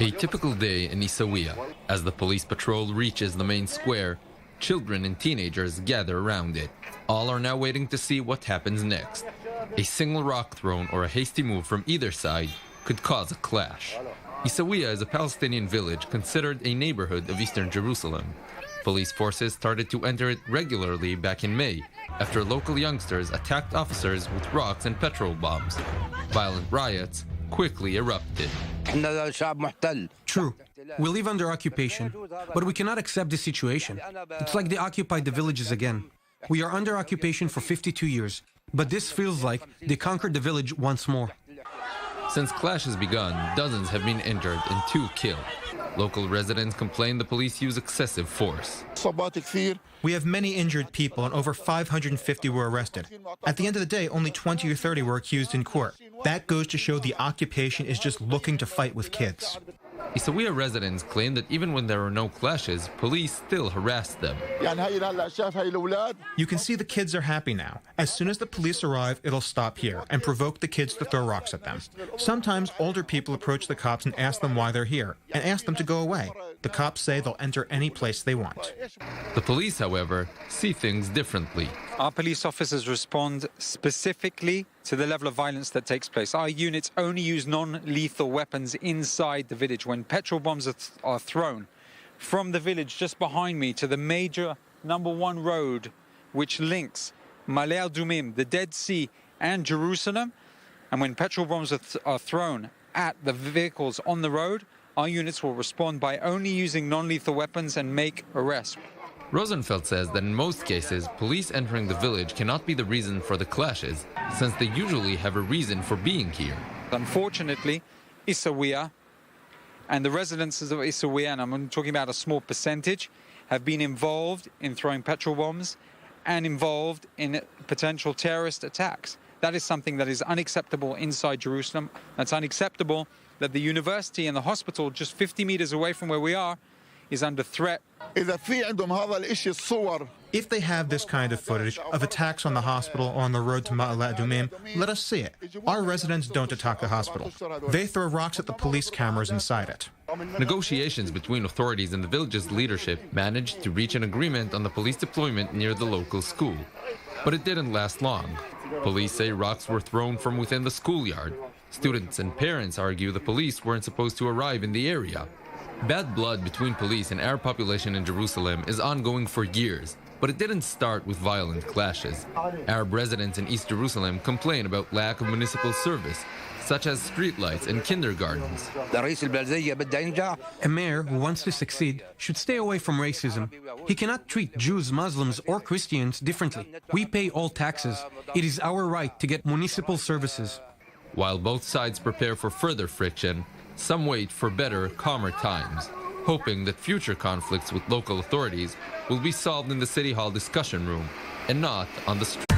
A typical day in Isawiya. As the police patrol reaches the main square, children and teenagers gather around it. All are now waiting to see what happens next. A single rock thrown or a hasty move from either side could cause a clash. Isawiya is a Palestinian village considered a neighborhood of eastern Jerusalem. Police forces started to enter it regularly back in May, after local youngsters attacked officers with rocks and petrol bombs. Violent riots quickly erupted. True. We live under occupation, but we cannot accept this situation. It's like they occupied the villages again. We are under occupation for 52 years, but this feels like they conquered the village once more. Since clashes begun, dozens have been injured and 2 killed. Local residents complain the police use excessive force. We have many injured people and over 550 were arrested. At the end of the day, only 20 or 30 were accused in court. That goes to show the occupation is just looking to fight with kids. Isawiya residents claim that even when there are no clashes, police still harass them. You can see the kids are happy now. As soon as the police arrive, it'll stop here and provoke the kids to throw rocks at them. Sometimes older people approach the cops and ask them why they're here and ask them to go away. The cops say they'll enter any place they want. The police, however, see things differently. Our police officers respond specifically to the level of violence that takes place. Our units only use non-lethal weapons inside the village. When petrol bombs are thrown from the village just behind me to the major #1 road which links Ma'ale Adumim, the Dead Sea, and Jerusalem, and when petrol bombs are thrown at the vehicles on the road, our units will respond by only using non-lethal weapons and make arrests. Rosenfeld says that in most cases, police entering the village cannot be the reason for the clashes, since they usually have a reason for being here. Unfortunately, Isawiya and the residents of Isawiya, and I'm talking about a small percentage, have been involved in throwing petrol bombs and involved in potential terrorist attacks. That is something that is unacceptable inside Jerusalem. That's unacceptable that the university and the hospital just 50 meters away from where we are is under threat. If they have this kind of footage of attacks on the hospital or on the road to Ma'ale Adumim, let us see it. Our residents don't attack the hospital. They throw rocks at the police cameras inside it. Negotiations between authorities and the village's leadership managed to reach an agreement on the police deployment near the local school. But it didn't last long. Police say rocks were thrown from within the schoolyard. Students and parents argue the police weren't supposed to arrive in the area. Bad blood between police and Arab population in Jerusalem is ongoing for years, but it didn't start with violent clashes. Arab residents in East Jerusalem complain about lack of municipal service, such as streetlights and kindergartens. A mayor who wants to succeed should stay away from racism. He cannot treat Jews, Muslims, or Christians differently. We pay all taxes. It is our right to get municipal services. While both sides prepare for further friction, some wait for better, calmer times, hoping that future conflicts with local authorities will be solved in the City Hall discussion room and not on the street.